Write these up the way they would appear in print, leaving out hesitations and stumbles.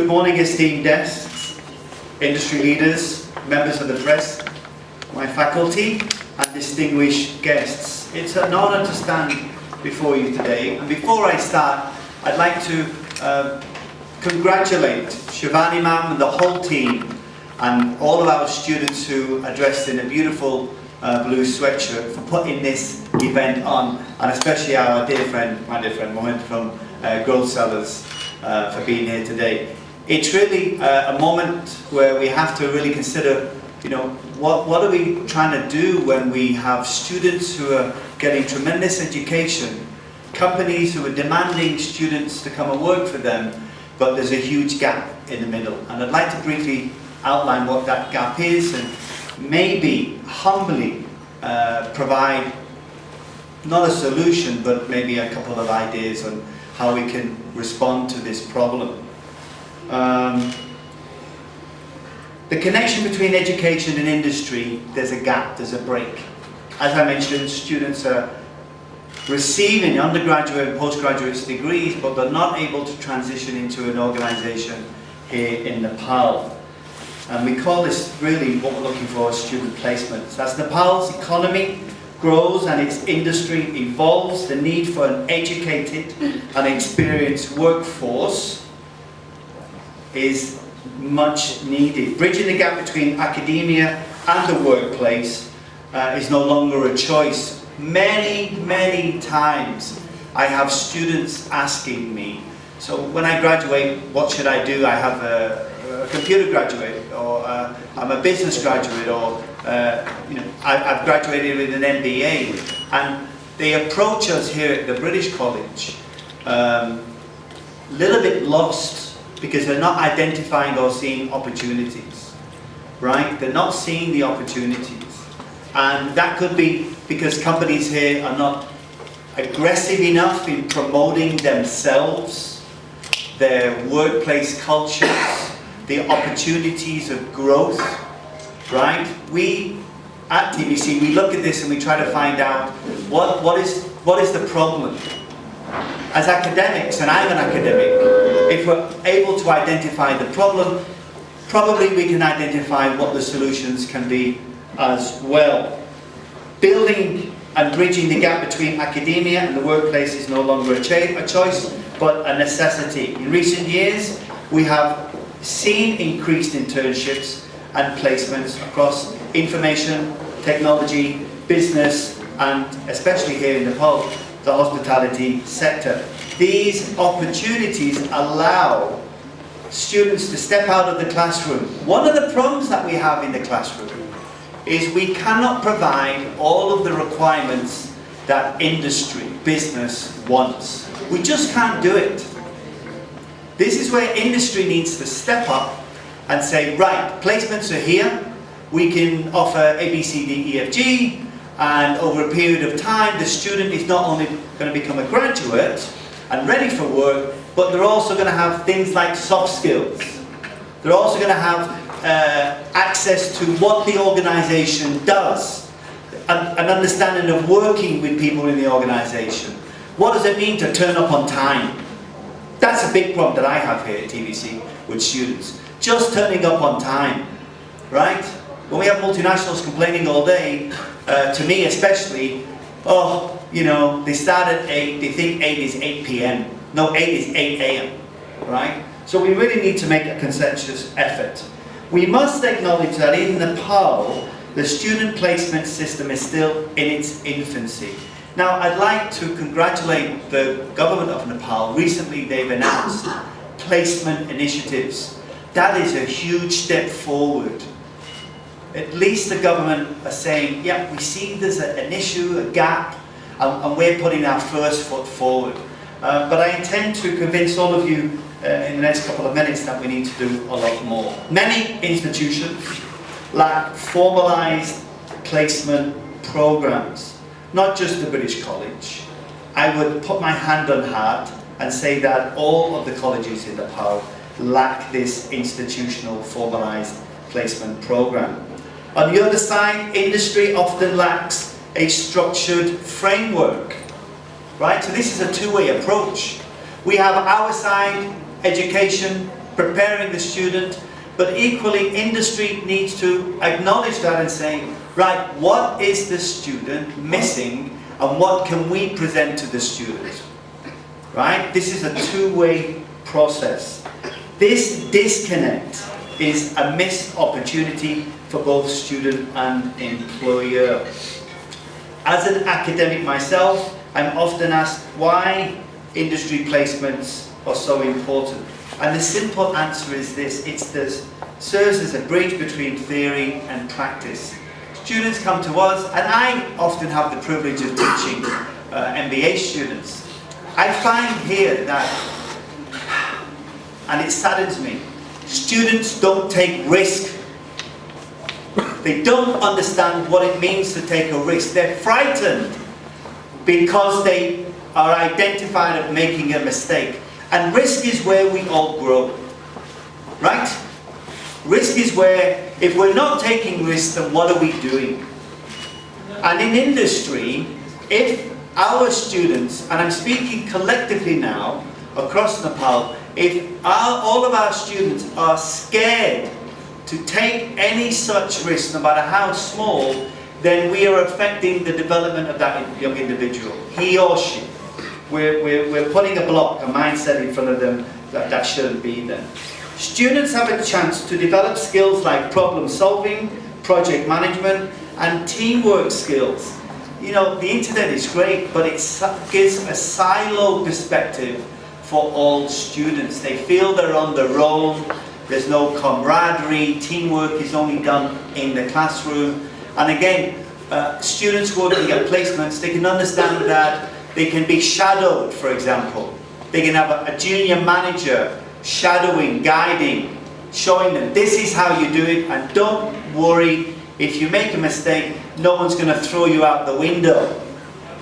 Good morning, esteemed guests, industry leaders, members of the press, my faculty, and distinguished guests. It's an honor to stand before you today. And before I start, I'd like to congratulate Shivani ma'am and the whole team and all of our students who are dressed in a beautiful blue sweatshirt for putting this event on, and especially our dear friend, my dear friend Mahendra from Growth Sellers for being here today. It's really a moment where we have to really consider, you know, what are we trying to do when we have students who are getting tremendous education, companies who are demanding students to come and work for them, but there's a huge gap in the middle. And I'd like to briefly outline what that gap is and maybe humbly provide not a solution, but maybe a couple of ideas on how we can respond to this problem. The connection between education and industry, there's a gap, there's a break. As I mentioned, students are receiving undergraduate and postgraduate degrees, but they're not able to transition into an organisation here in Nepal. And we call this really what we're looking for as student placements. As Nepal's economy grows and its industry evolves, the need for an educated and experienced workforce is much needed. Bridging the gap between academia and the workplace is no longer a choice. Many times I have students asking me, so when I graduate, what should I do? I have a computer graduate, or I'm a business graduate, or you know, I've graduated with an MBA, and they approach us here at the British College a little bit lost because they're not identifying or seeing opportunities, right? They're not seeing the opportunities, and that could be because companies here are not aggressive enough in promoting themselves, their workplace cultures, the opportunities of growth, right? We at TBC, we look at this and we try to find out what is the problem. As academics, and I'm an academic, if we're able to identify the problem, probably we can identify what the solutions can be as well. Building and bridging the gap between academia and the workplace is no longer a choice, but a necessity. In recent years, we have seen increased internships and placements across information, technology, business, and especially here in Nepal, the hospitality sector. These opportunities allow students to step out of the classroom. One of the problems that we have in the classroom is we cannot provide all of the requirements that industry, business wants. We just can't do it. This is where industry needs to step up and say, right, placements are here, we can offer A, B, C, D, E, F, G, and over a period of time the student is not only going to become a graduate and ready for work, but they're also going to have things like soft skills. They're also going to have access to what the organisation does, an understanding of working with people in the organisation. What does it mean to turn up on time? That's a big problem that I have here at TBC with students. Just turning up on time, right? When we have multinationals complaining all day, to me especially, oh, you know, they start at 8, they think 8 is 8 p.m. No, 8 is 8 a.m., right? So we really need to make a consensus effort. We must acknowledge that in Nepal, the student placement system is still in its infancy. Now, I'd like to congratulate the government of Nepal. Recently, they've announced placement initiatives. That is a huge step forward. At least the government are saying, yeah, we see there's an issue, a gap, and we're putting our first foot forward. But I intend to convince all of you in the next couple of minutes that we need to do a lot more. Many institutions lack formalised placement programs, not just the British College. I would put my hand on heart and say that all of the colleges in Nepal lack this institutional formalised placement program. On the other side, industry often lacks a structured framework, right? So this is a two-way approach. We have our side, education, preparing the student, but equally industry needs to acknowledge that and say, right, what is the student missing and what can we present to the student? Right? This is a two-way process. This disconnect is a missed opportunity for both student and employer. As an academic myself, I'm often asked why industry placements are so important. And the simple answer is this: serves as a bridge between theory and practice. Students come to us, and I often have the privilege of teaching MBA students. I find here that, and it saddens me, students don't take risk. They don't understand what it means to take a risk. They're frightened because they are identified of making a mistake. And risk is where we all grow, right? Risk is where, if we're not taking risks, then what are we doing? And in industry, if our students, and I'm speaking collectively now, across Nepal, if all of our students are scared to take any such risk, no matter how small, then we are affecting the development of that young individual, he or she. We're putting a block, a mindset in front of them that shouldn't be there. Students have a chance to develop skills like problem solving, project management, and teamwork skills. You know, the internet is great, but it gives a silo perspective for all students. They feel they're on their own, there's no camaraderie, teamwork is only done in the classroom. And again, students working at placements, they can understand that they can be shadowed, for example. They can have a junior manager shadowing, guiding, showing them this is how you do it, and don't worry, if you make a mistake, no one's going to throw you out the window.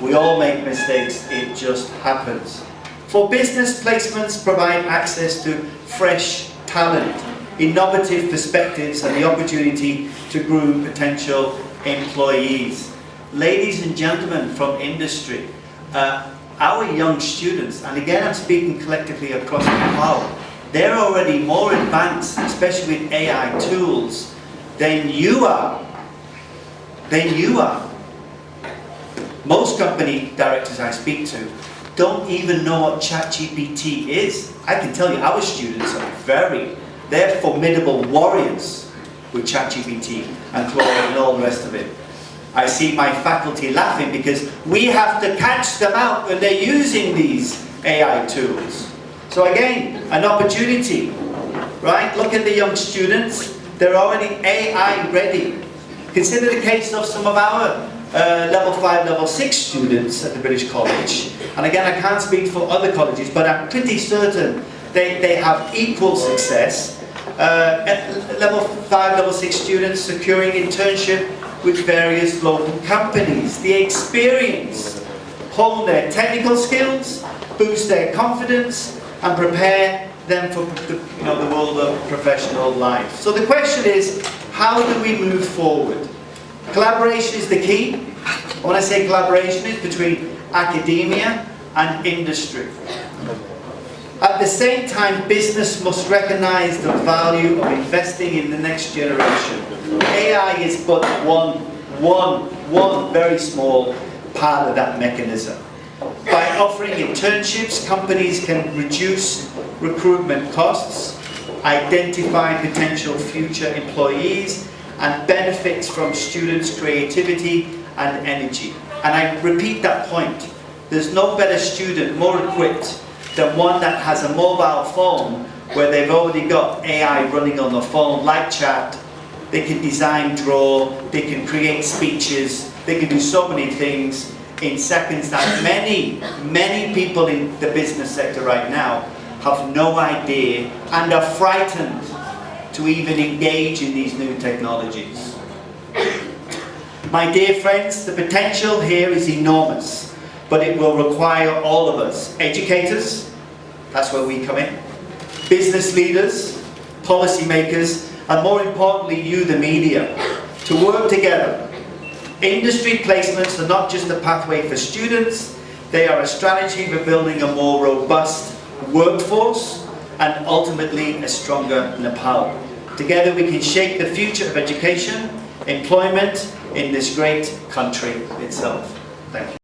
We all make mistakes, it just happens. For business, placements provide access to fresh talent, innovative perspectives, and the opportunity to groom potential employees. Ladies and gentlemen from industry, our young students, and again I'm speaking collectively across Nepal, they're already more advanced, especially with AI tools, than you are. Most company directors I speak to don't even know what ChatGPT is. I can tell you our students are they're formidable warriors with ChatGPT and Claude and all the rest of it. I see my faculty laughing because we have to catch them out when they're using these AI tools. So again, an opportunity, right? Look at the young students, they're already AI ready. Consider the case of some of our level 5, level 6 students at the British College. And again, I can't speak for other colleges, but I'm pretty certain they have equal success. Level 5, level 6 students securing internship with various local companies. The experience hone their technical skills, boost their confidence, and prepare them for the world of professional life. So the question is, how do we move forward? Collaboration is the key. When I say collaboration, it's between academia and industry. At the same time, business must recognize the value of investing in the next generation. AI is but one very small part of that mechanism. By offering internships, companies can reduce recruitment costs, identify potential future employees, and benefits from students' creativity and energy. And I repeat that point. There's no better student, more equipped, than one that has a mobile phone where they've already got AI running on the phone, like chat. They can design, draw, they can create speeches, they can do so many things in seconds that many people in the business sector right now have no idea and are frightened to even engage in these new technologies. My dear friends, the potential here is enormous, but it will require all of us, educators, that's where we come in, business leaders, policymakers, and more importantly you, the media, to work together. Industry placements are not just a pathway for students, they are a strategy for building a more robust workforce, and ultimately a stronger Nepal. Together we can shape the future of education, employment in this great country itself. Thank you.